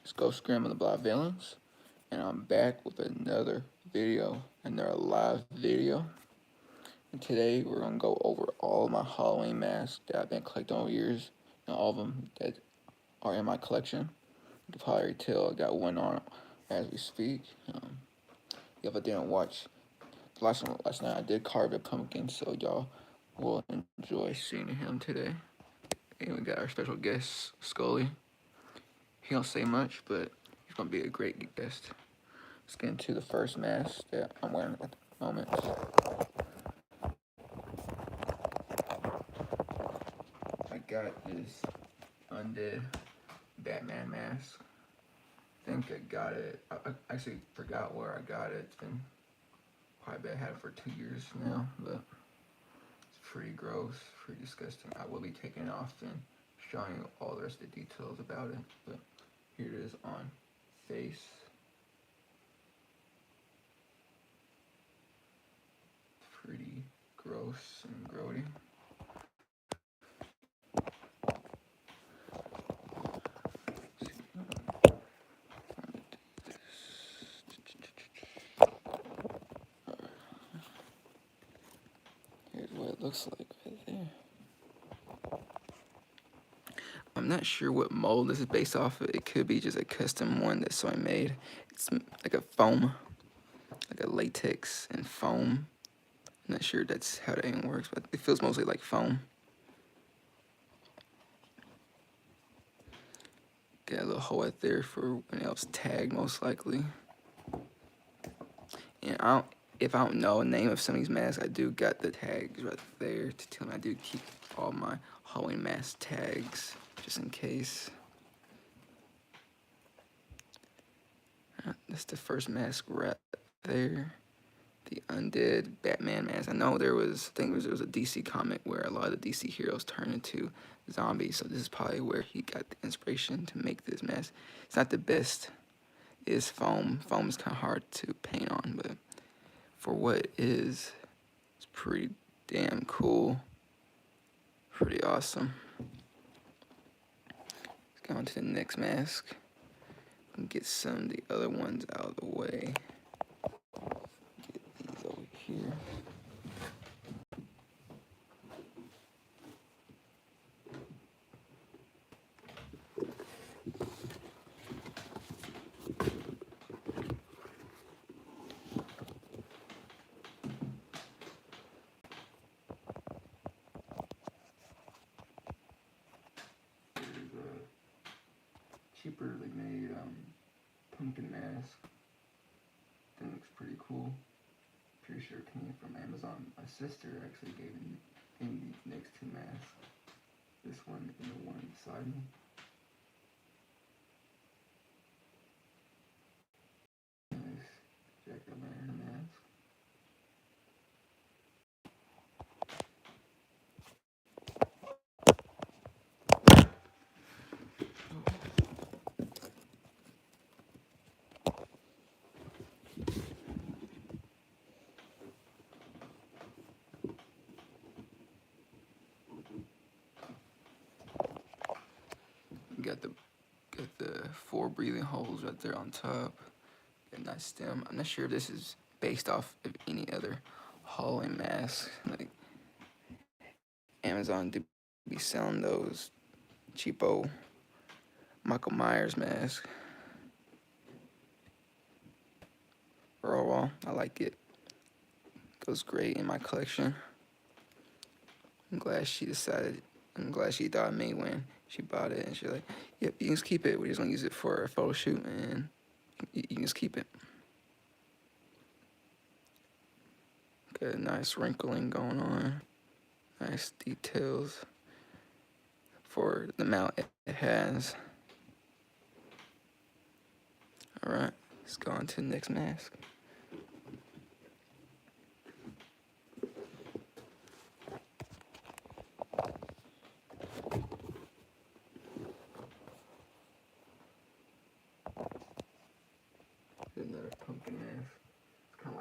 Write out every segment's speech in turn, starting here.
It's Ghost Scream of the Black Villains, and I'm back with another video, another live video. And today we're gonna go over all of my Halloween masks that I've been collecting over years, and all of them that are in my collection. You can probably tell I got one on as we speak. If I didn't watch last night, I did carve a pumpkin, so y'all will enjoy seeing him today. And we got our special guest, Scully. He don't say much, but he's gonna be a great guest. Let's get into the first mask that I'm wearing at the moment. I got this undead Batman mask. I think I got it. I actually forgot where I got it. It's been quite bad. I had it for 2 years now, but it's pretty gross, pretty disgusting. I will be taking it off and showing you all the rest of the details about it. But here it is on face. Pretty gross and grody. Here's what it looks like right there. I'm not sure what mold this is based off of. It could be just a custom one that someone made. It's like a foam, like a latex and foam. I'm not sure that's how that even works, but it feels mostly like foam. Got a little hole right there for when else tag, most likely. And if I don't know the name of some of these masks, I do got the tags right there to tell me I do keep all my Halloween mask tags just in case. That's the first mask right there. The undead Batman mask. I know there was a DC comic where a lot of the DC heroes turn into zombies, so this is probably where he got the inspiration to make this mask. It's not the best. It's foam. Foam is kind of hard to paint on, but for what it is, it's pretty damn cool. Pretty awesome. Let's go on to the next mask and get some of the other ones out of the way. Get these over here. Cheaperly made pumpkin mask. That looks pretty cool. Pretty sure it came from Amazon. My sister actually gave me these next two masks. This one and the one beside me. Nice jack-o'-lantern mask. Got the 4 breathing holes right there on top. Got a nice stem. I'm not sure if this is based off of any other Halloween mask. Like Amazon do be selling those cheapo Michael Myers mask. Overall, I like it. Goes great in my collection. I'm glad she thought of me when she bought it, and she's like, yep, you can just keep it. We're just gonna use it for a photo shoot, and you can just keep it. Got a nice wrinkling going on. Nice details for the mount it has. Alright, let's go on to the next mask. Another pumpkin mask. It's kind of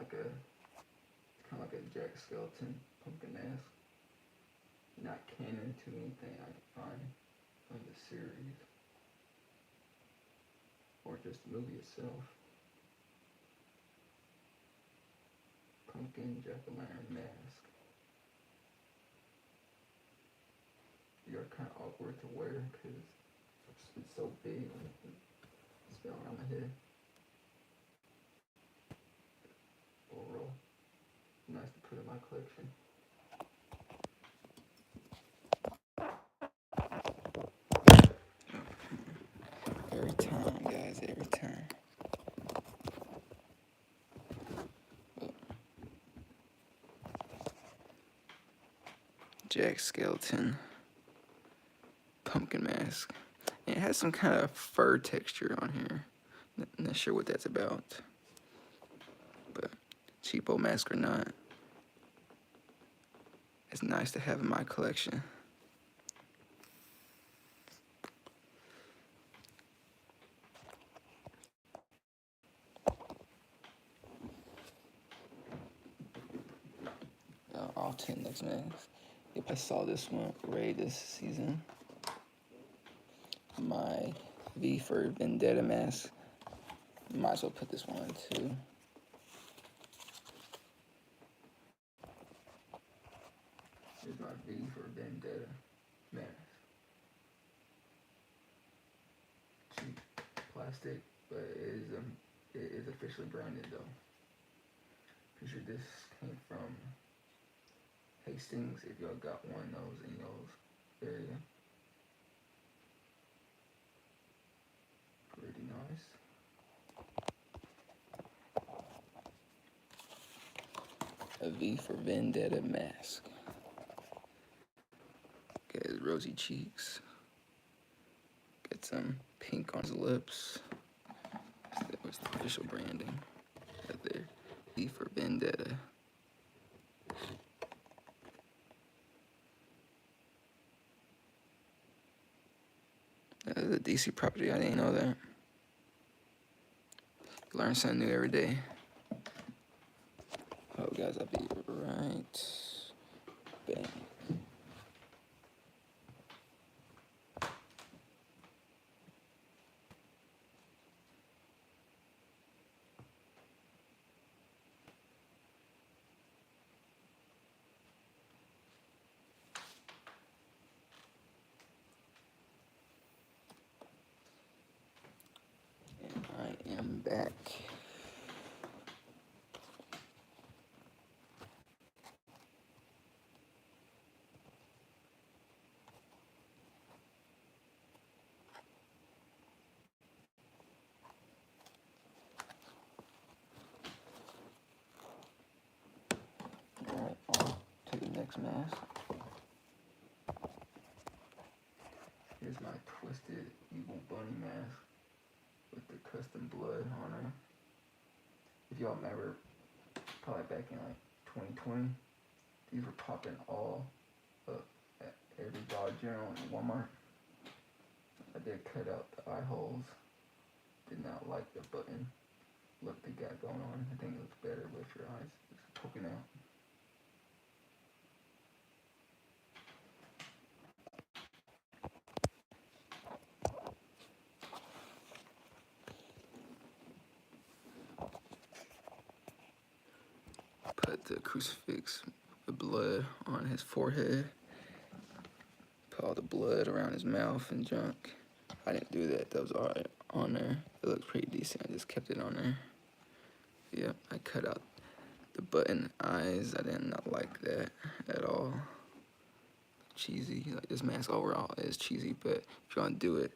like a Jack Skeleton pumpkin mask. Not canon to anything I can find from the series. or just the movie itself. Pumpkin jack-o'-lantern mask. They're kind of awkward to wear because it's so big when it's been around my head. Overall, nice to put in my collection. Every time, guys, every time. Jack Skeleton pumpkin mask. And it has some kind of fur texture on here. Not sure what that's about. But cheapo mask or not, it's nice to have in my collection. All 10 next masks. If I saw this one raid this season, my V for Vendetta mask, might as well put this one on too. Here's my V for Vendetta mask. Cheap plastic, but it is officially branded though. Pretty sure this came from Hastings, if y'all got one of those in y'all's area. Pretty nice. A V for Vendetta mask. Got his rosy cheeks. Got some pink on his lips. That was the official branding right there. V for Vendetta. The DC property, I didn't know that. Learn something new every day. Oh, guys, I'll be right back. And I am back. Alright, on to the next mask. Here's my twisted evil bunny mask with the custom blood on her. If y'all remember, probably back in like 2020, these were popping all up at every Dollar General and Walmart. I did cut out the eye holes. Did not like the button look they got going on. I think it looks better with your eyes just poking out. Put the crucifix, the blood on his forehead. Put all the blood around his mouth and junk. I didn't do that. That was alright on there. It looked pretty decent. I just kept it on there. Yep, I cut out the button eyes. I did not like that at all. Cheesy. Like, this mask overall is cheesy, but if you want to do it,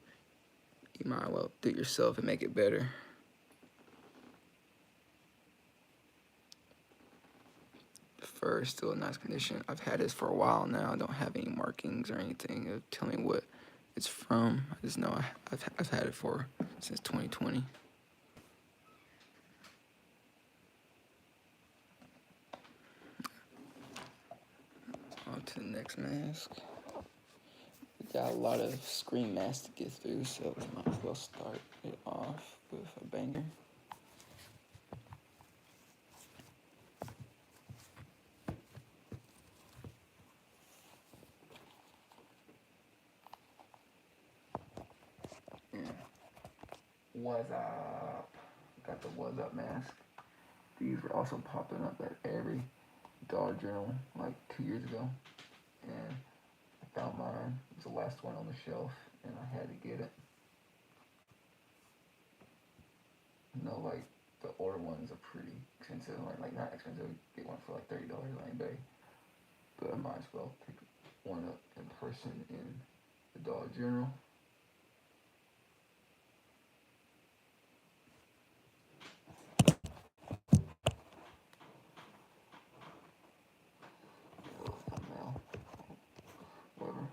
you might well do it yourself and make it better. The fur is still in nice condition. I've had this for a while now. I don't have any markings or anything. It'll tell me what it's from. I just know I've had it since 2020. On to the next mask. We got a lot of Scream masks to get through, so we might as well start it off with a banger. What's up? Got the What's Up mask. These were also popping up at every Dollar General like 2 years ago. And I found mine. It was the last one on the shelf, and I had to get it. You know, like the older ones are pretty expensive. Like not expensive. Get one for like $30 on eBay. But I might as well pick one up in person in the Dollar General. Whatever.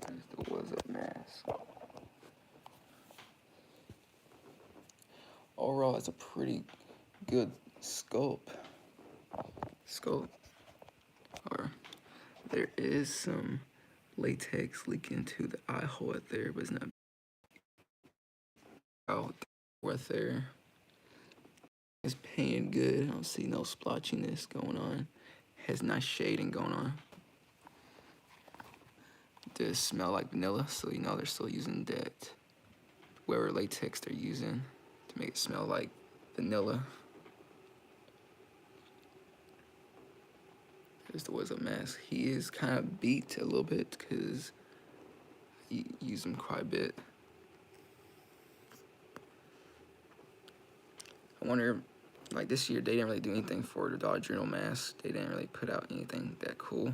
There's the What's Up mask. Overall, it's a pretty good scope. Or there is some latex leaking to the eye hole right there, but it's not out right there. It's painted good. I don't see no splotchiness going on. Has nice shading going on. It does smell like vanilla, so you know they're still using that whatever latex they're using to make it smell like vanilla. There's the What's Up mask. He is kind of beat a little bit because you use him quite a bit. I wonder, like this year, they didn't really do anything for the Dollar General mask. They didn't really put out anything that cool.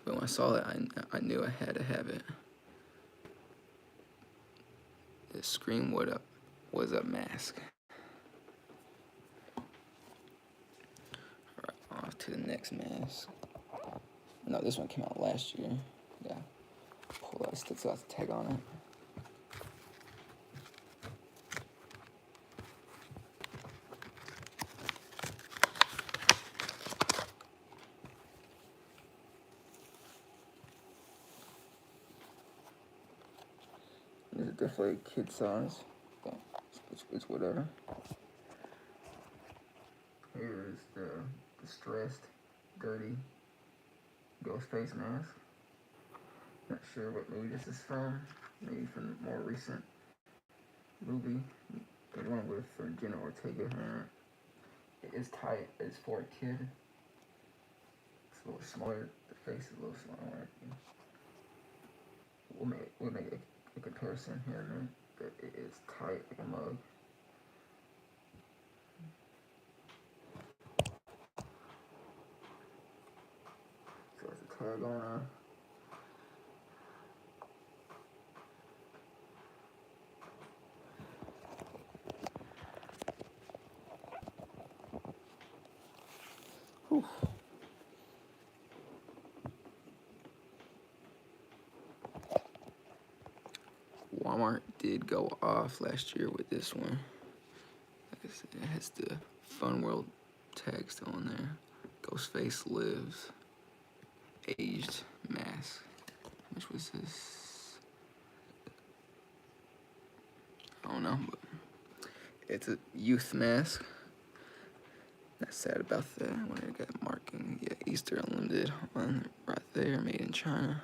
But when I saw it, I knew I had to have it. The Scream What's Up mask. Alright, off to the next mask. No, this one came out last year. Yeah. Pull that, still got the tag on it. This is definitely kid size. It's whatever. Here's the distressed, dirty ghost face mask. Not sure what movie this is from. Maybe from the more recent movie. The one with Jenna Ortega. It is tight. It's for a kid. It's a little smaller. The face is a little smaller. We'll make a comparison here in a minute. But it is tight like a mug. So there's a tag on her. Whew. Walmart did go off last year with this one. Like I said, it has the Fun World tag still on there. Ghostface Lives. Aged mask. Which was this? I don't know, but it's a youth mask. Not sad about that. When it got marking, yeah, Easter Unlimited on right there, made in China.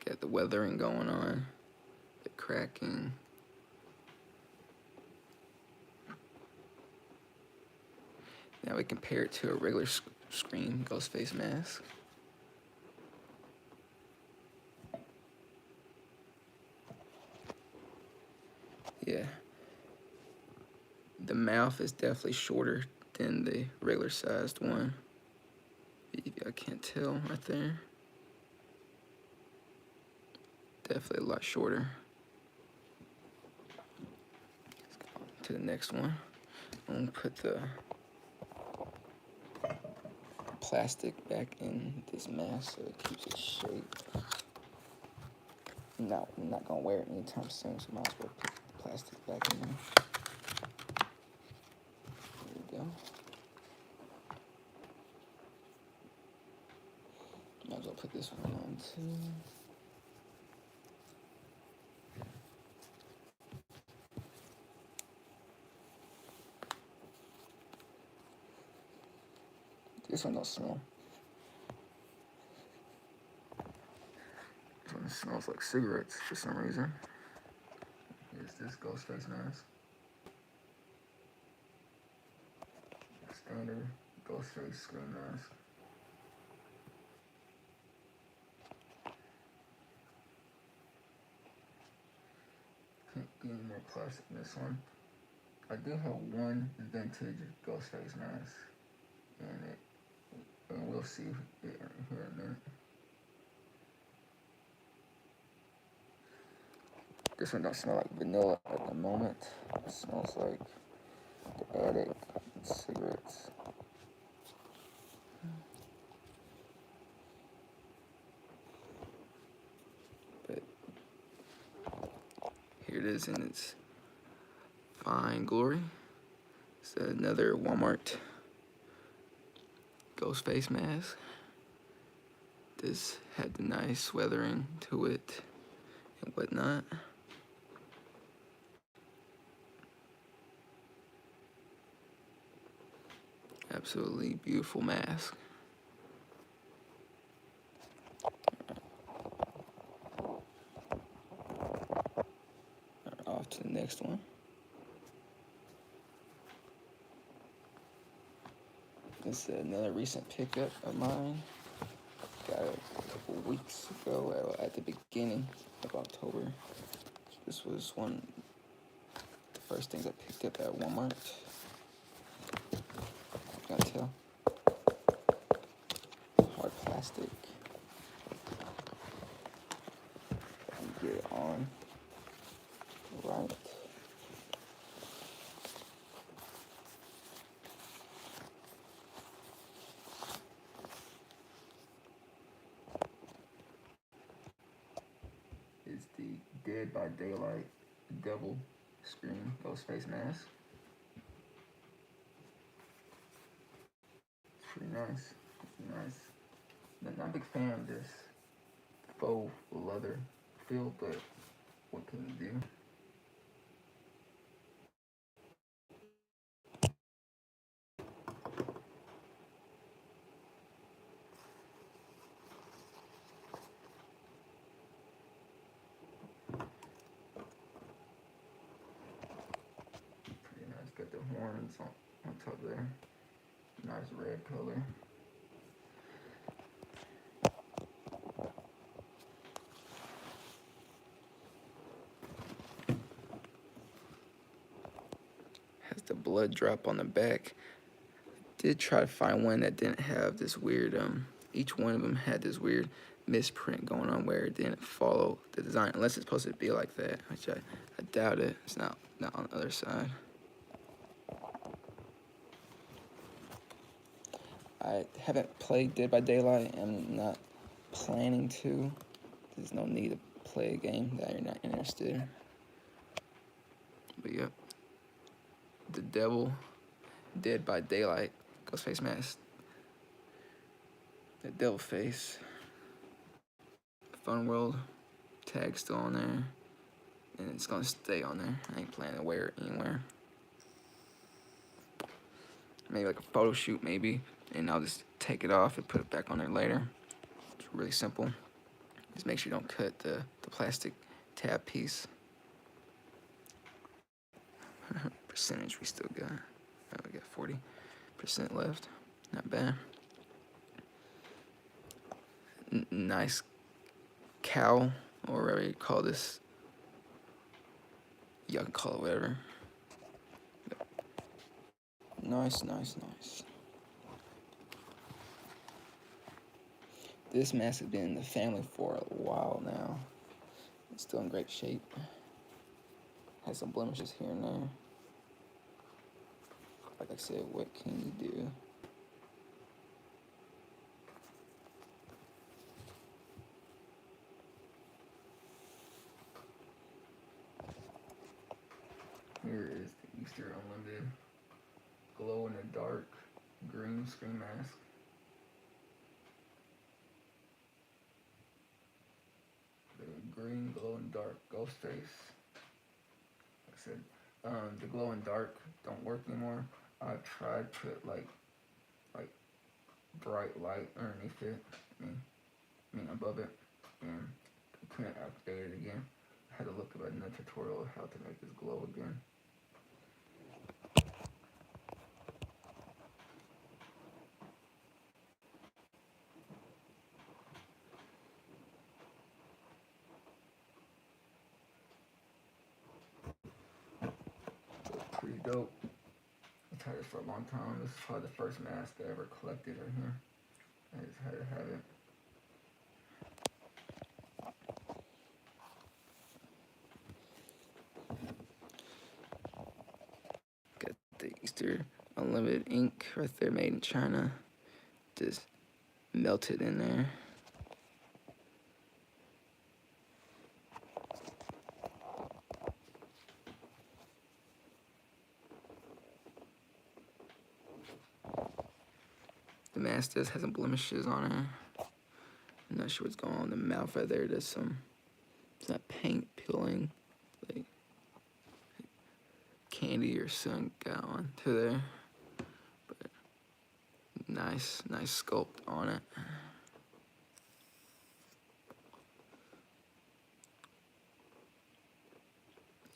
Got the weathering going on, the cracking. Now we compare it to a regular Scream ghost face mask. Yeah. The mouth is definitely shorter than the regular sized one. I can't tell right there. Definitely a lot shorter. Let's go on to the next one. I'm gonna put the plastic back in this mask so it keeps its shape. No, I'm not gonna wear it anytime soon, so I might as well put the plastic back in there. There we go. Might as well put this one on too. This one don't smell. This one smells like cigarettes for some reason. Here's this ghost face mask. Standard ghost face screen mask. Can't get any more plastic in this one. I do have one vintage ghost face mask, and we'll see it here in a minute. This one don't smell like vanilla at the moment. It smells like the attic and cigarettes. But here it is in its fine glory. It's another Walmart ghost face mask. This had the nice weathering to it and whatnot. Absolutely beautiful mask. Off to the next one. This is another recent pickup of mine. Got it a couple weeks ago at the beginning of October. This was one of the first things I picked up at Walmart. You can tell. Hard plastic. Get it on right. It's the Dead by Daylight Devil Scream Ghost Face Mask. It's pretty nice. It's nice. Not a big fan of this faux leather feel, but what can you do? Pretty nice. Got the horns on top there. Nice red color. Has the blood drop on the back. Did try to find one that didn't have this weird, each one of them had this weird misprint going on where it didn't follow the design, unless it's supposed to be like that, which I doubt it. It's not on the other side. I haven't played Dead by Daylight. I'm not planning to. There's no need to play a game that you're not interested in. But yep, the Devil, Dead by Daylight, Ghost Face Mask. The Devil Face. Fun World tag still on there. And it's gonna stay on there. I ain't planning to wear it anywhere. Maybe like a photo shoot maybe. And I'll just take it off and put it back on there later. It's really simple. Just make sure you don't cut the plastic tab piece. Percentage we still got. Oh, we got 40% left. Not bad. Nice cowl, or whatever you call this. Y'all can call it whatever. Nice. This mask has been in the family for a while now. It's still in great shape. Has some blemishes here and there. Like I said, what can you do? Here is the Easter Unlimited glow in the dark green screen mask. The green glow in dark ghost face. Like I said, the glow in dark don't work anymore. I've tried to put like bright light underneath it. I mean above it, and I couldn't activate it again. I had to look up another tutorial of how to make this glow again. Pretty dope. I've had this for a long time. This is probably the first mask I ever collected right here. I just had to have it. Got the Easter Unlimited ink right there, made in China. Just melted in there. The mask does have some blemishes on it. I'm not sure what's going on in the mouth right there. There's some, it's not paint peeling, like candy or something got on to there. But nice sculpt on it.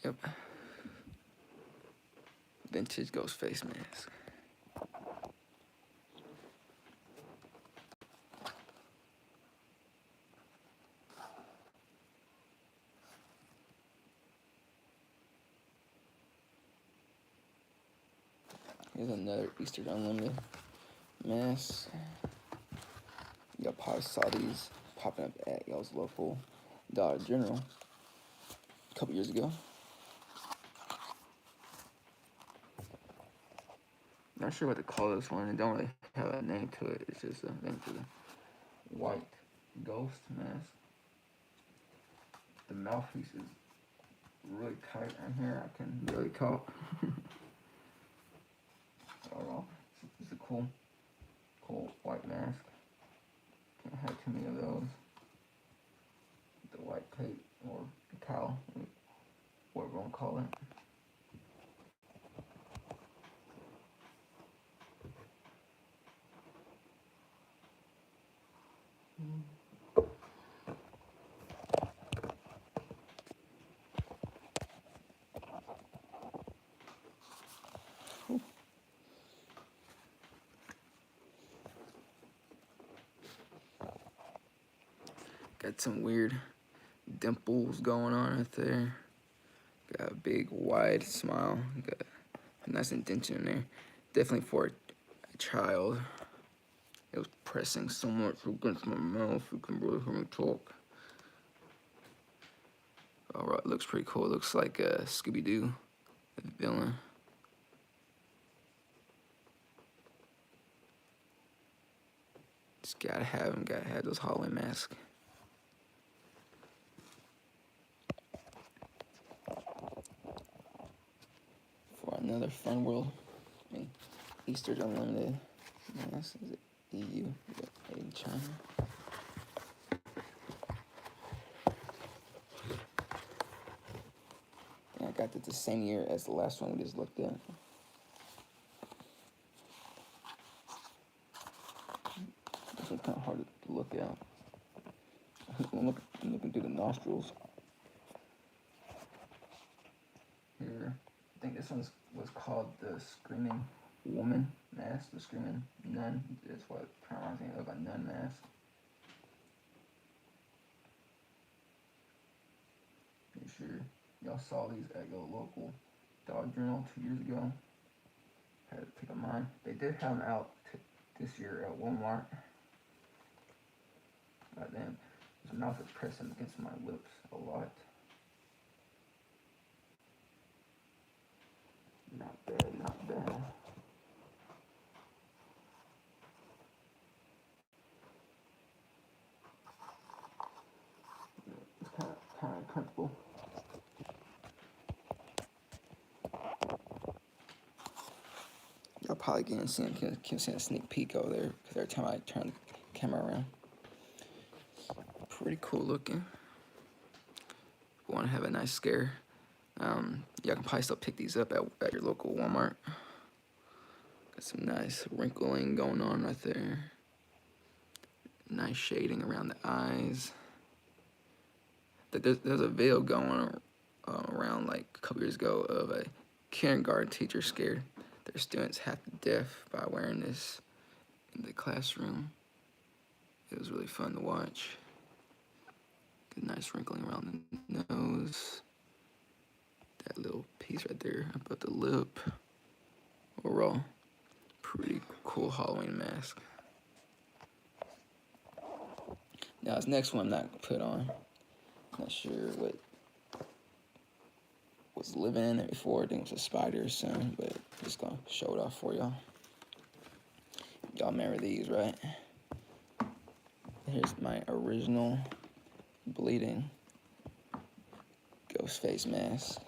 Yep. Vintage ghost face mask. Here's another Easter Unlimited mask. Y'all probably saw these popping up at y'all's local Dollar General a couple years ago. Not sure what to call this one. It don't really have a name to it. It's just a name to the white ghost mask. The mouthpiece is really tight on here. I can really talk. Overall, it's a cool white mask. Can't have too many of those. The white tape or the cowl, whatever you want to call it. Got some weird dimples going on right there. Got a big wide smile. Got a nice indentation in there. Definitely for a child. It was pressing so much against my mouth. You can really hear me talk. Alright, looks pretty cool. It looks like Scooby-Doo, the villain. Just gotta have him. Gotta have those Halloween masks. For another Fun World, Easter Unlimited mask. Is it EU? Made in China. And I got it the same year as the last one we just looked at. This one's kind of hard to look at. I'm looking through the nostrils. Here, I think this one was called the Screaming Woman mask, the Screaming Nun. That's what kind of reminds me of a nun mask. Pretty sure y'all saw these at your local Dollar General 2 years ago. Had to pick up mine. They did have them out this year at Walmart. But then his mouth is pressing against my lips a lot. Not bad, not bad. It's kind of comfortable. Y'all probably can't see a sneak peek over there because every time I turn the camera around. Pretty cool looking. Want to have a nice scare? Y'all can probably still pick these up at your local Walmart. Got some nice wrinkling going on right there. Nice shading around the eyes. There's a video going around like a couple years ago of a kindergarten teacher scared their students half to death by wearing this in the classroom. It was really fun to watch. Good, nice wrinkling around the nose. That little piece right there above the lip. Overall, pretty cool Halloween mask. Now this next one I'm not gonna put on. Not sure what was living in it before. I think it was a spider or something, but I'm just gonna show it off for y'all. Y'all remember these, right? Here's my original bleeding ghost face mask.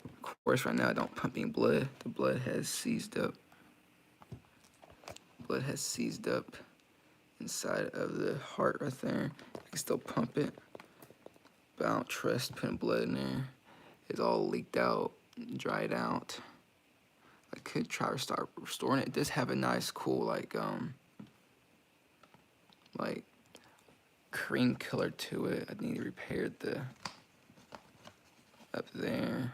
Of course, right now I don't pump any blood. The blood has seized up. Blood has seized up inside of the heart right there. I can still pump it, but I don't trust putting blood in there. It's all leaked out, dried out. I could try to start restoring it. It does have a nice, cool, like cream color to it. I need to repair the up there.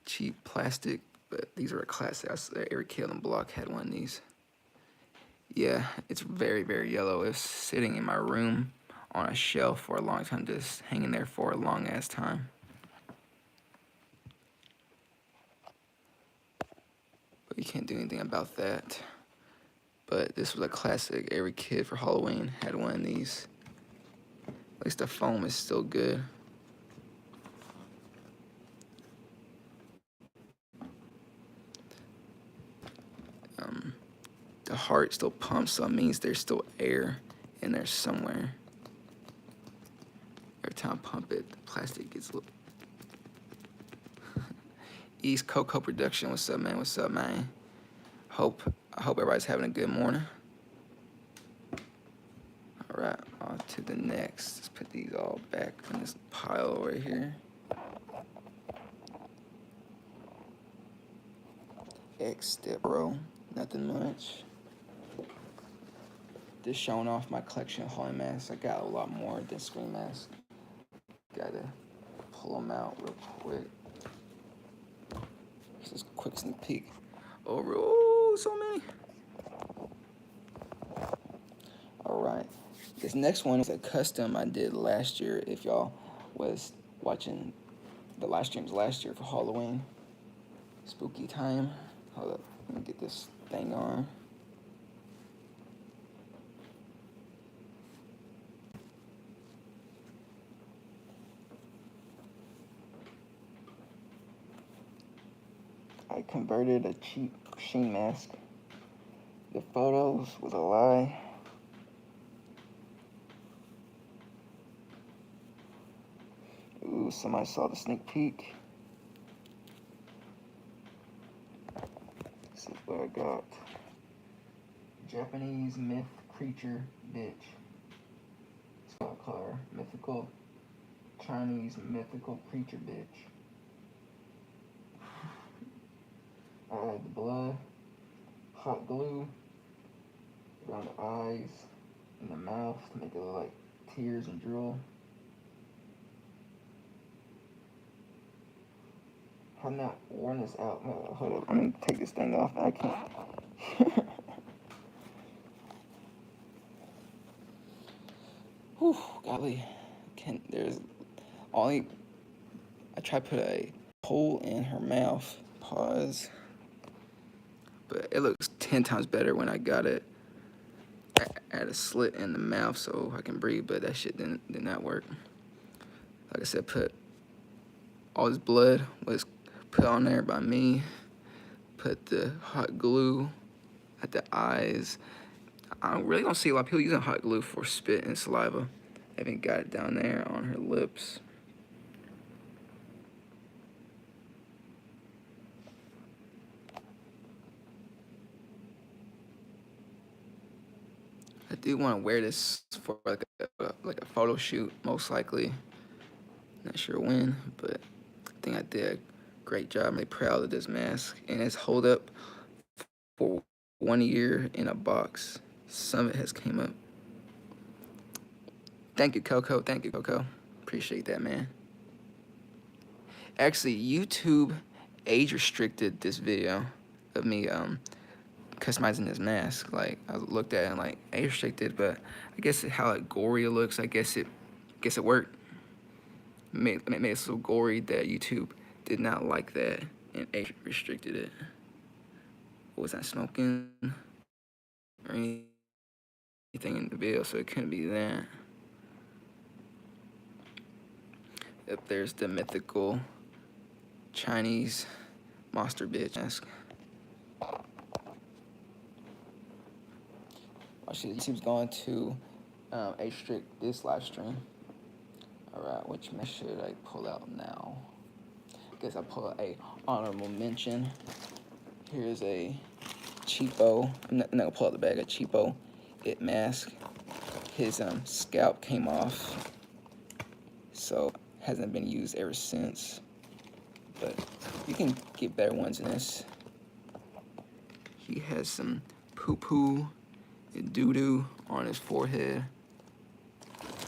Cheap plastic, but these are a classic. Every kid on the block had one of these. Yeah, it's very, very yellow. It was sitting in my room on a shelf for a long time, just hanging there for a long ass time. But you can't do anything about that. But this was a classic. Every kid for Halloween had one of these. At least the foam is still good. The heart still pumps, so it means there's still air in there somewhere. Every time I pump it, the plastic gets a little... East Coco Production, what's up, man? What's up, man? I hope everybody's having a good morning. All right, on to the next. Let's put these all back in this pile right here. X step row, nothing much. Just showing off my collection of Halloween masks. I got a lot more than screen masks. Gotta pull them out real quick. Just a quick sneak peek. Oh, so many. All right. This next one is a custom I did last year. If y'all was watching the live streams last year for Halloween, spooky time. Hold up, let me get this thing on. I converted a cheap Sheen mask. The photos was a lie. Ooh, somebody saw the sneak peek. This is what I got. Japanese myth creature bitch. It's got color. Mythical Chinese mythical creature bitch. I add the blood, hot glue around the eyes and the mouth to make it look like tears and drool. I've not worn this out. Hold up, I'm gonna take this thing off. I can't. Whew, golly. There's only. I tried to put a hole in her mouth. Pause. But it looks 10 times better when I got it at a slit in the mouth so I can breathe, but that shit did not work. Like I said, put all this blood was put on there by me. Put the hot glue at the eyes. I really don't see a lot of people using hot glue for spit and saliva. I haven't got it down there on her lips. I do want to wear this for like a photo shoot, most likely. Not sure when, but I think I did a great job. I'm really proud of this mask, and it's hold up 1 year in a box. Summit has came up. Thank you, Coco. Thank you, Coco. Appreciate that, man. Actually, YouTube age restricted this video of me customizing this mask. Like, I looked at it and like age restricted, but I guess how like gory it looks, I guess it worked. Made it so gory that YouTube did not like that and age restricted it. Was I smoking or anything in the video? So it couldn't be that. Up there's the mythical Chinese monster bitch mask. Actually, YouTube's going to age restrict this live stream. Alright, which mask should I pull out now? I guess I'll pull out a honorable mention. Here's a cheapo. I'm not gonna pull out the bag. A cheapo it mask. His scalp came off, so hasn't been used ever since. But you can get better ones in this. He has some poo-poo and doo-doo on his forehead.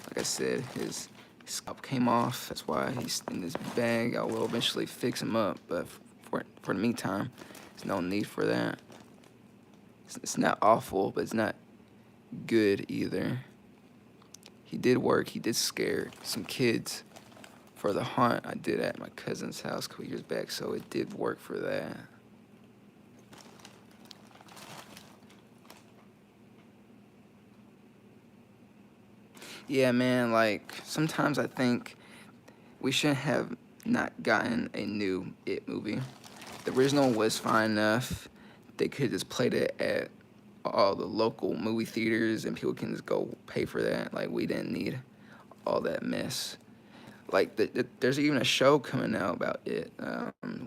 Like I said, his scalp came off. That's why he's in this bag. I will eventually fix him up, but for the meantime, there's no need for that. It's not awful, but it's not good either. He did work. He did scare some kids for the haunt I did at my cousin's house a couple years back, so it did work for that. Yeah, man, like, sometimes I think we shouldn't have not gotten a new It movie. The original was fine enough. They could just played it at all the local movie theaters and people can just go pay for that. Like, we didn't need all that mess. Like, there's even a show coming out about it.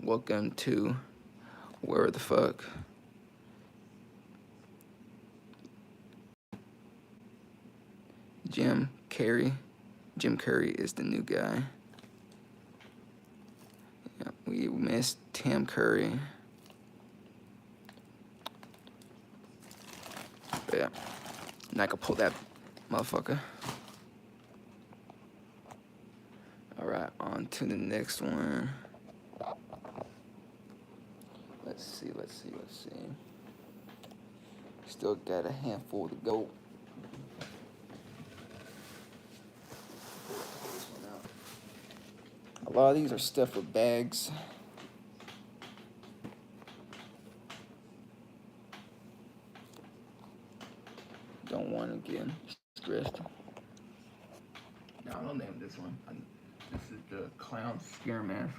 Welcome to where the fuck. Jim Carrey is the new guy. Yeah, we missed Tim Curry. But yeah, and I can pull that motherfucker. Alright, on to the next one. Let's see. Still got a handful to go. A lot of these are stuff with bags. Don't want to get stressed. No, I don't name this one. This is the clown scare mask.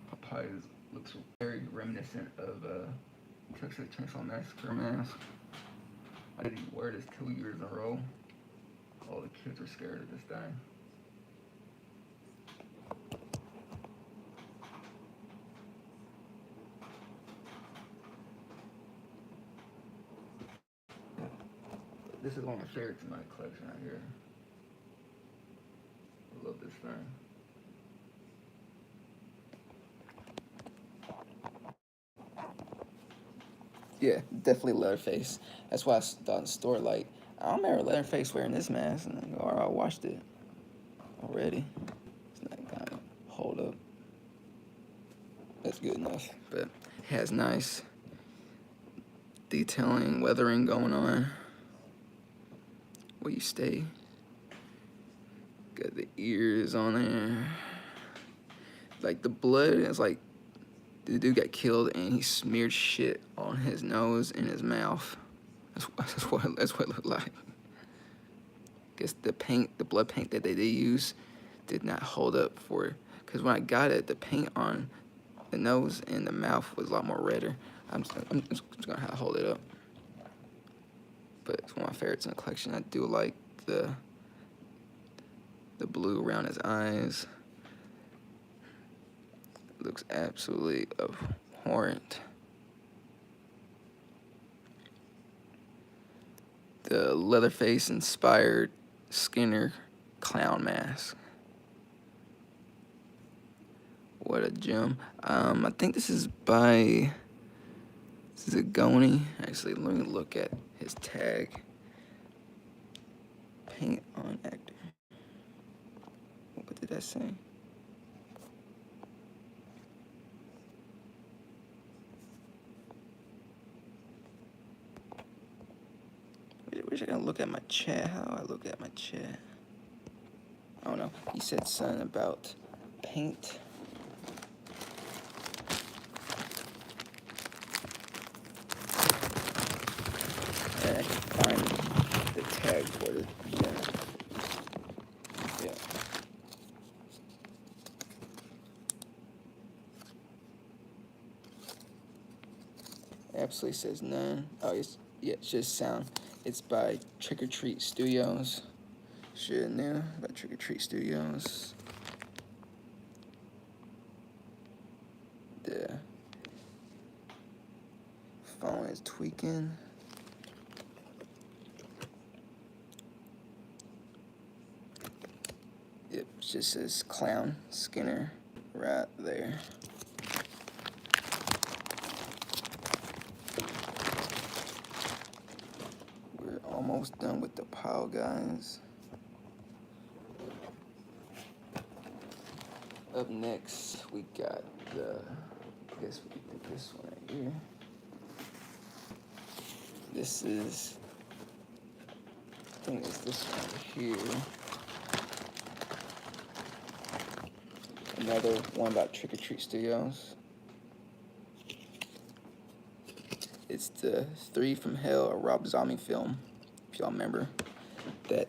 Papaya looks very reminiscent of Texas Chainsaw Massacre mask. I didn't wear this 2 years in a row. All the kids were scared of this thing. This is one of my favorites in my collection right here. I love this thing. Yeah, definitely Leatherface. That's why I thought in the store, like, I don't remember Leatherface wearing this mask, and I watched it already. It's not gonna hold up. That's good enough, but it has nice detailing, weathering going on. Where you stay. Got the ears on there. Like, the blood is like, the dude got killed and he smeared shit on his nose and his mouth. That's what it looked like. Guess the blood paint that they did use did not hold up for, because when I got it, the paint on the nose and the mouth was a lot more redder. I'm just gonna have to hold it up. But it's one of my favorites in the collection. I do like the blue around his eyes. It looks absolutely abhorrent. The Leatherface inspired Skinner clown mask. What a gem. I think this is by Zagoni. Actually, let me look at his tag. Paint on actor. What did that say? Wish I can look at my chat. How do I look at my chat? I don't know. He said something about paint. And I can find the tag for it. Yeah. It absolutely says none. Oh, it's just sound. It's by Trick or Treat Studios. Shit, yeah, by Trick or Treat Studios. The phone is tweaking. Yep, it just says Clown Skinner right there. We're almost done with the pile, guys. Up next, we got I guess we can put this one right here. This is, I think it's this one here. Another one about Trick or Treat Studios. It's the 3 from Hell, a Rob Zombie film, if y'all remember that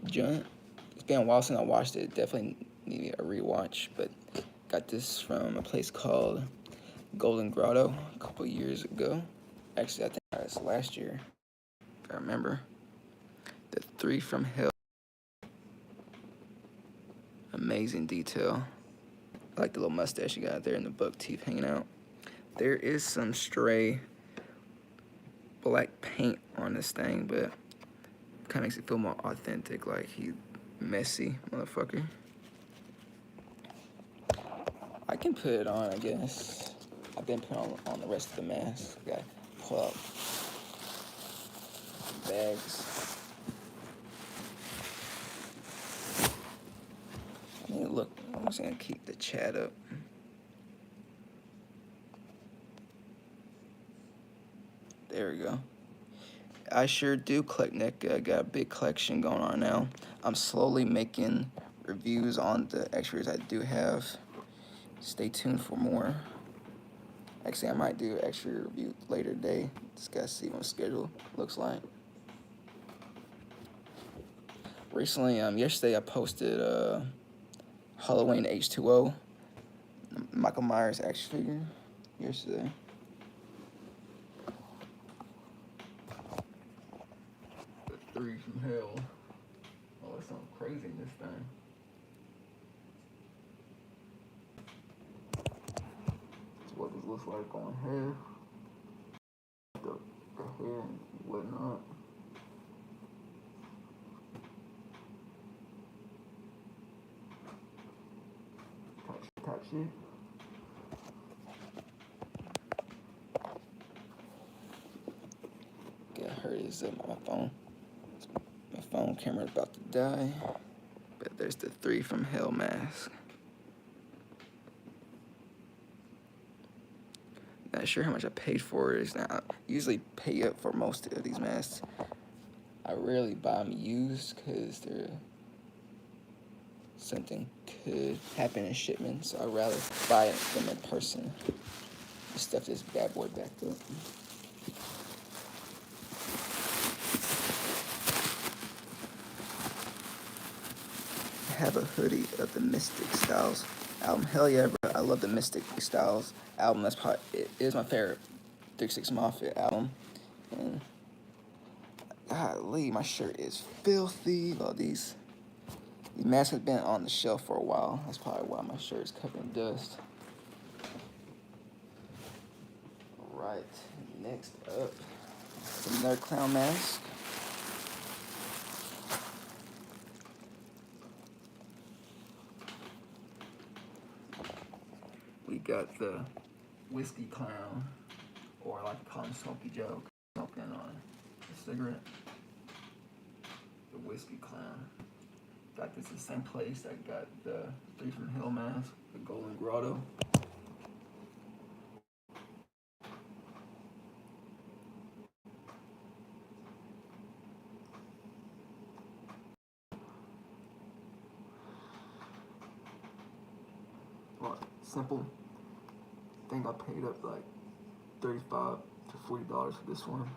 joint. It's been a while since I watched it. Definitely need a rewatch, but got this from a place called Golden Grotto a couple years ago. Actually, I think that was last year, if I remember. The 3 from Hell. Amazing detail. I like the little mustache you got there and the buck teeth hanging out. There is some stray black paint on this thing, but kind of makes it feel more authentic, like he messy motherfucker. I can put it on, I guess. I've been putting on the rest of the mask. Gotta pull out bags. I mean, look, I'm just gonna keep the chat up. There we go. I sure do collect NECA. I got a big collection going on now. I'm slowly making reviews on the extras I do have. Stay tuned for more. Actually, I might do an extra review later today. Just gotta see what my schedule looks like. Recently, yesterday I posted Halloween H2O, Michael Myers action figure. Yesterday. The 3 from Hell. Oh, there's something crazy in this thing. That's what this looks like on here. The hair and whatnot. Type shit. Get hurt is my phone. My phone camera's about to die. But there's the 3 from Hell mask. Not sure how much I paid for it. Now, I usually pay up for most of these masks. I rarely buy them used because something could happen in shipment, so I'd rather buy them in person. Just stuff this bad boy back up. I have a hoodie of the Mystic Styles album. Hell yeah, bro. I love the Mystic Styles album. That's probably, it is my favorite 36 Mafia album. And golly, my shirt is filthy. Well, these masks have been on the shelf for a while. That's probably why my shirt is covered in dust. Right, next up, another clown mask. We got the Whiskey Clown, or I like to call him Smoky Joe, smoking on a cigarette. The Whiskey Clown. Got this the same place that got the Three from Hill mask, the Golden Grotto. Well, simple. I think I paid up like $35 to $40 for this one.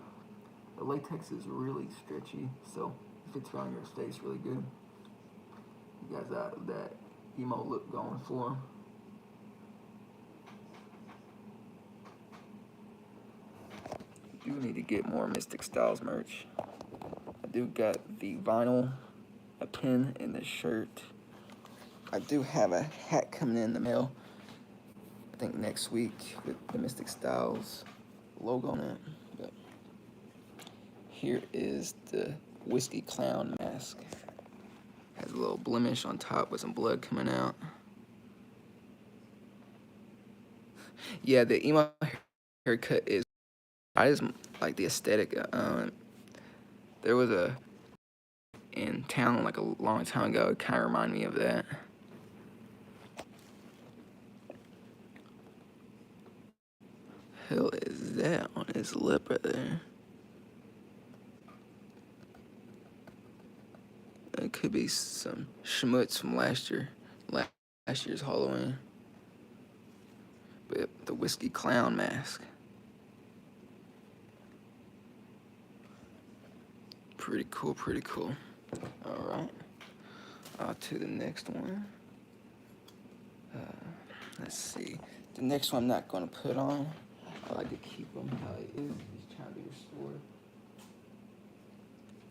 The latex is really stretchy, so it fits around your face really good. You guys got that emo look going for them. I do need to get more Mystic Styles merch. I do got the vinyl, a pin, and the shirt. I do have a hat coming in the mail, I think next week, with the Mystic Styles logo on it. But here is the Whiskey Clown mask. Has a little blemish on top with some blood coming out. Yeah, the emo haircut is, I just like the aesthetic. There was a in town like a long time ago. It kind of reminded me of that. Hell is that on his lip right there? It could be some schmutz from last year's Halloween. But the Whiskey Clown mask. Pretty cool, pretty cool. Alright. To the next one. Let's see. The next one I'm not going to put on. I like to keep them how it is. It's trying to be restored.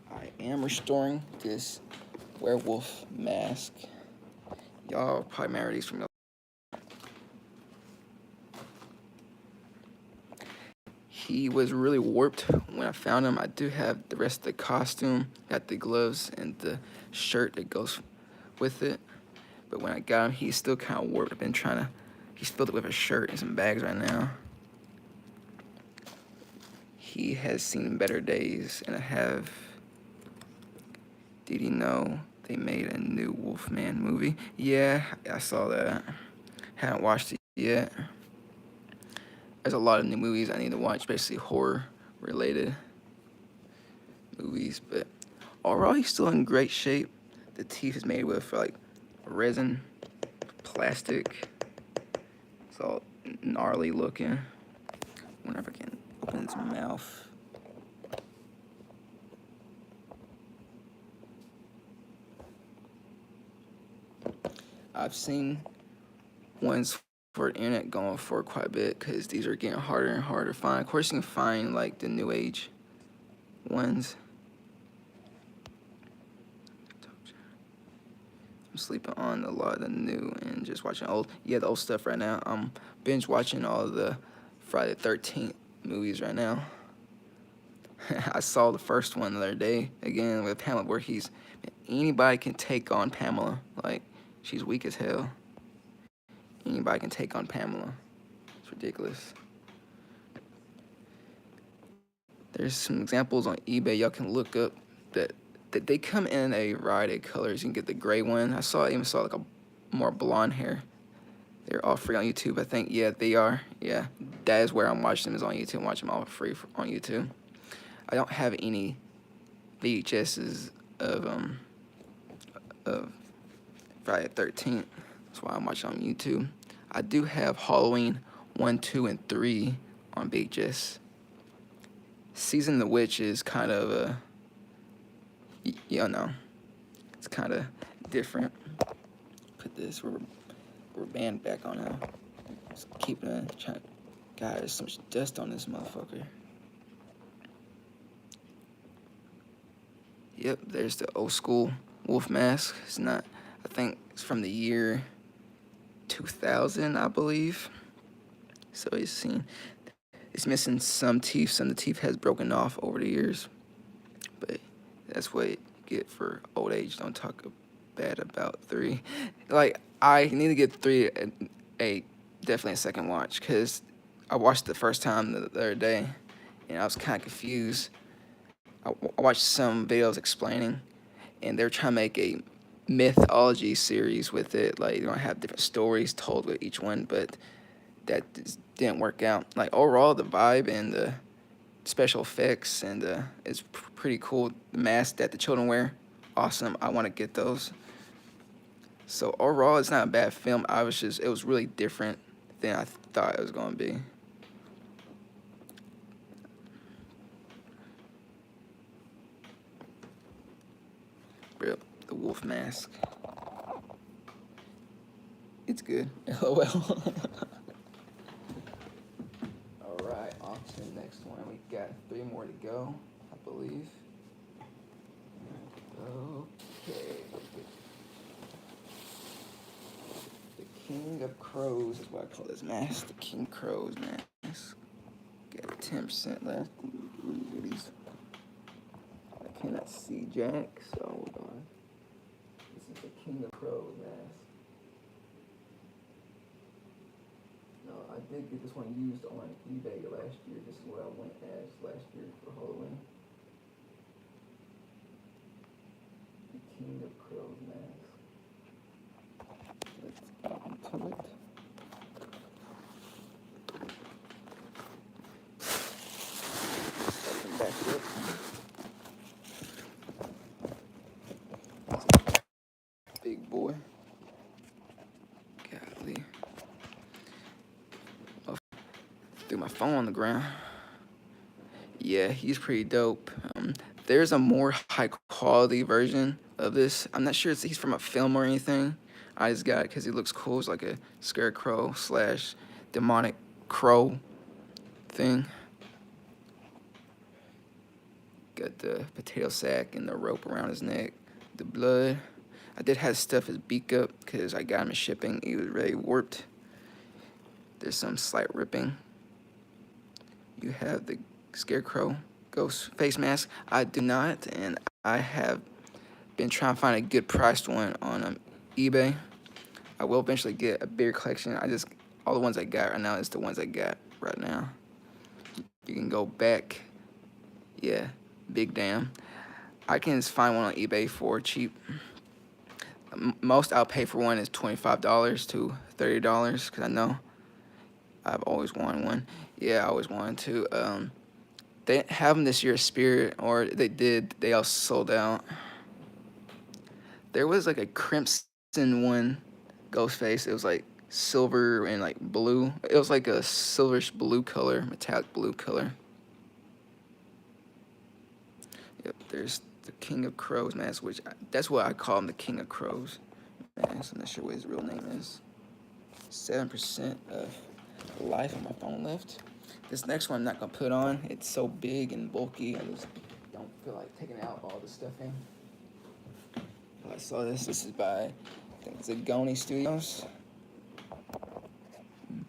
I am restoring this werewolf mask. Y'all probably remember these from He was really warped when I found him. I do have the rest of the costume, got the gloves and the shirt that goes with it. But when I got him, he's still kind of warped. I've been trying to, he's filled it with a shirt and some bags right now. He has seen better days, and I have. Did you know they made a new Wolfman movie? Yeah, I saw that. Haven't watched it yet. There's a lot of new movies I need to watch, basically horror-related movies. But overall, he's still in great shape. The teeth is made with like resin, plastic. It's all gnarly looking. Whenever I can open his mouth. I've seen ones for the internet going for quite a bit because these are getting harder and harder to find. Of course, you can find like the new age ones. I'm sleeping on a lot of the new and just watching old. Yeah, the old stuff right now. I'm binge watching all the Friday the 13th movies right now. I saw the first one the other day again with Pamela, where anybody can take on Pamela. Like, she's weak as hell. Anybody can take on Pamela. It's ridiculous. There's some examples on eBay y'all can look up that they come in a variety of colors. You can get the gray one. I even saw like a more blonde hair. They're all free on YouTube, I think. Yeah, they are. Yeah, that is where I'm watching them, is on YouTube. I'm watching them all free on YouTube. I don't have any VHSs of Friday the 13th. That's why I'm watching on YouTube. I do have Halloween 1, 2, and 3 on VHS. Season of the Witch is kind of a, you know, it's kind of different. Put this rubber band back on now. Just keeping it. God, there's so much dust on this motherfucker. Yep, there's the old school wolf mask. It's not, I think it's from the year 2000, I believe. So it's missing some teeth. Some of the teeth has broken off over the years. But that's what you get for old age. Don't talk bad about 3. Like, I need to get 3 definitely a second watch, because I watched it the first time the other day, and I was kind of confused. I watched some videos explaining, and they're trying to make a mythology series with it. Like, you're gonna have different stories told with each one, but that just didn't work out. Like, overall, the vibe and the special effects and it's pretty cool. The mask that the children wear, awesome. I want to get those. So overall, it's not a bad film. It was really different than I thought it was gonna be. Real, the wolf mask. It's good. LOL. Alright, on to the next one. We got 3 more to go, I believe. Okay. The King of Crows is what I call this mask. The King Crows mask. Got 10% left. Goodies. I cannot see Jack, so hold on. This is the King of Crows mask. No, I did get this one used on eBay last year. This is what I went as last year for Halloween. The King of Crows mask. Let's get into it. Open back up. Big boy. Golly. Oh, threw my phone on the ground. Yeah, he's pretty dope. There's a more high quality version of this. I'm not sure if he's from a film or anything. I just got it because he looks cool. It's like a scarecrow / demonic crow thing. Got the potato sack and the rope around his neck. The blood. I did have to stuff his beak up because I got him in shipping. He was really warped. There's some slight ripping. You have the scarecrow ghost face mask. I do not, and I have been trying to find a good priced one on eBay. I will eventually get a bigger collection. All the ones I got right now is the ones I got right now. You can go back. Yeah, big damn. I can find one on eBay for cheap. Most I'll pay for one is $25 to $30 because I know I've always wanted one. Yeah, I always wanted to. They didn't have them this year, Spirit, or they did. They all sold out. There was like a crimson one, Ghostface. It was like silver and like blue. It was like a silverish blue color, metallic blue color. Yep, there's the King of Crows mask, that's what I call him, the King of Crows mask. I'm not sure what his real name is. 7% of life on my phone left. This next one I'm not gonna put on. It's so big and bulky. I just don't feel like taking out all the stuffing. I saw this. This is by, I think it's GOG Studios.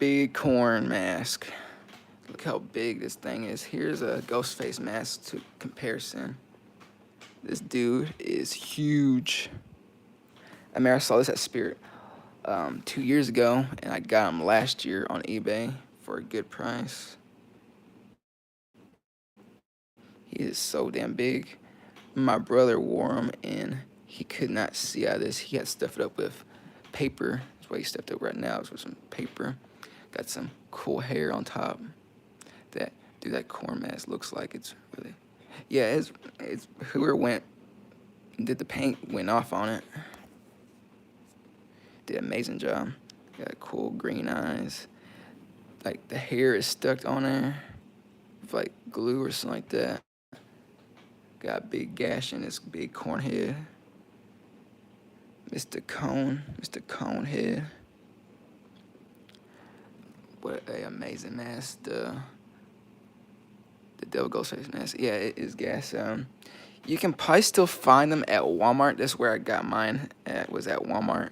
Big corn mask. Look how big this thing is. Here's a Ghostface mask to comparison. This dude is huge. I mean, I saw this at Spirit 2 years ago, and I got him last year on eBay for a good price. He is so damn big. My brother wore him, and he could not see out of this. He had stuffed it up with paper. That's why he stuffed it up right now. It's with some paper. Got some cool hair on top. That corn mask looks like it's really. Yeah, it's whoever did the paint went off on it. Did an amazing job. Got cool green eyes. Like the hair is stuck on there with like glue or something like that. Got a big gash in his big corn head. Mr. Conehead. What a amazing mask. The Devil Ghostface mask. Yeah, it is gas. You can probably still find them at Walmart. That's where I got mine at, was at Walmart.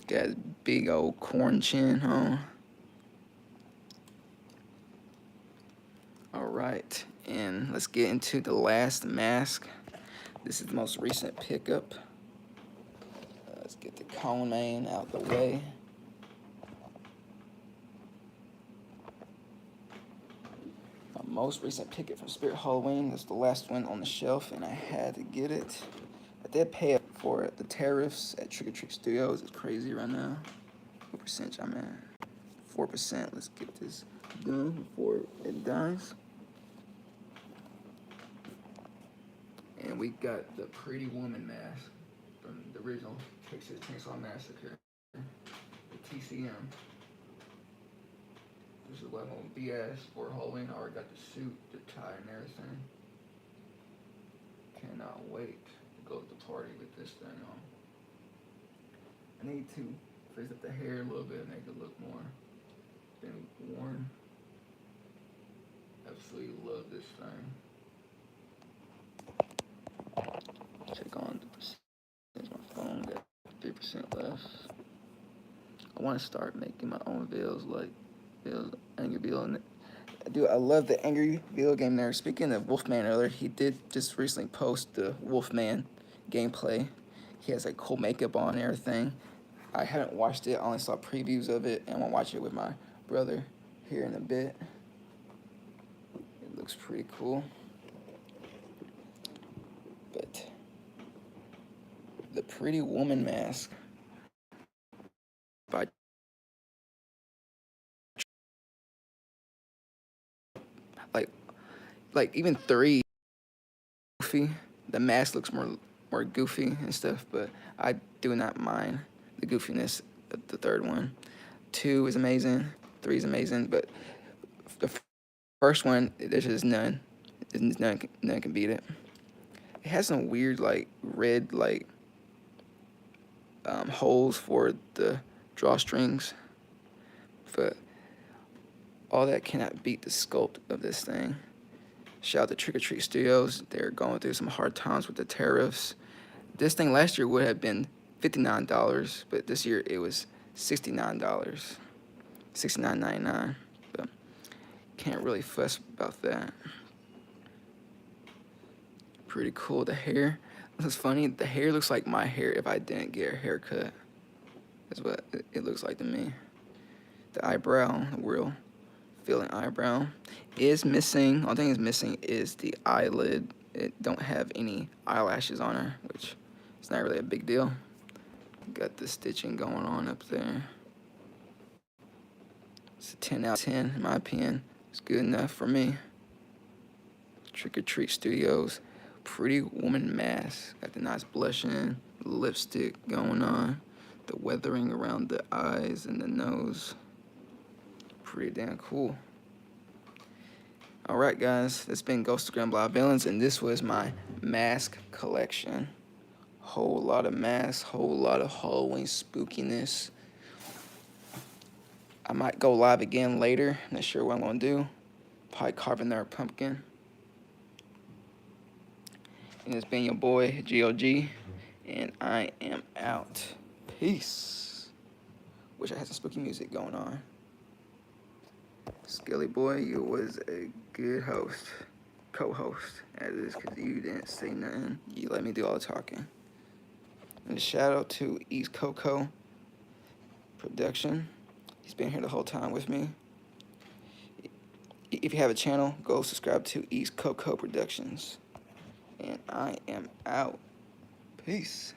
Got his big old corn chin, huh? Alright, and let's get into the last mask. This is the most recent pickup. Let's get the cone main out the way. My most recent ticket from Spirit Halloween. That's the last one on the shelf, and I had to get it. I did pay for it. The tariffs at Trick or Treat Studios is crazy right now. What percentage I'm at? 4%. Let's get this done before it dies. And we got the Pretty Woman mask from the original Texas Chainsaw Massacre, the TCM. This is what I'm gonna be as for Halloween. I already got the suit, the tie, and everything. Cannot wait to go to the party with this thing on. I need to fix up the hair a little bit and make it look more been worn. Absolutely love this thing. Check on the percentage. My phone got 3% left. I want to start making my own videos, like videos, Angry Video. Dude, I love the Angry Video game there. Speaking of Wolfman earlier, he did just recently post the Wolfman gameplay. He has like cool makeup on and everything. I haven't watched it. I only saw previews of it, and I'm gonna watch it with my brother here in a bit. It looks pretty cool. But the Pretty Woman mask by like even 3 goofy. The mask looks more goofy and stuff, but I do not mind the goofiness of the 3rd one. 2 is amazing, 3 is amazing, but the first one, there's just none. None can beat it. It has some weird like red like holes for the drawstrings, but all that cannot beat the sculpt of this thing. Shout out to Trick or Treat Studios. They're going through some hard times with the tariffs. This thing last year would have been $59, but this year it was $69, $69.99. But can't really fuss about that. Pretty cool. The hair. It's funny. The hair looks like my hair if I didn't get a haircut. That's what it looks like to me. The eyebrow, the real filling eyebrow, is missing. Only thing is missing is the eyelid. It don't have any eyelashes on her, which is not really a big deal. Got the stitching going on up there. It's a 10 out of 10 in my opinion. It's good enough for me. Trick or Treat Studios, Pretty Woman mask. Got the nice blushing, lipstick going on, the weathering around the eyes and the nose. Pretty damn cool. Alright guys, it's been Ghost of Grand Block Villains, and this was my mask collection. Whole lot of masks, whole lot of Halloween spookiness. I might go live again later, not sure what I'm gonna do. Probably carve another pumpkin. And it's been your boy, GOG, and I am out. Peace. Wish I had some spooky music going on. Skilly boy, you was a good host, co-host, as is, because you didn't say nothing. You let me do all the talking. And a shout out to East Coco Production. He's been here the whole time with me. If you have a channel, go subscribe to East Coco Productions. And I am out. Peace.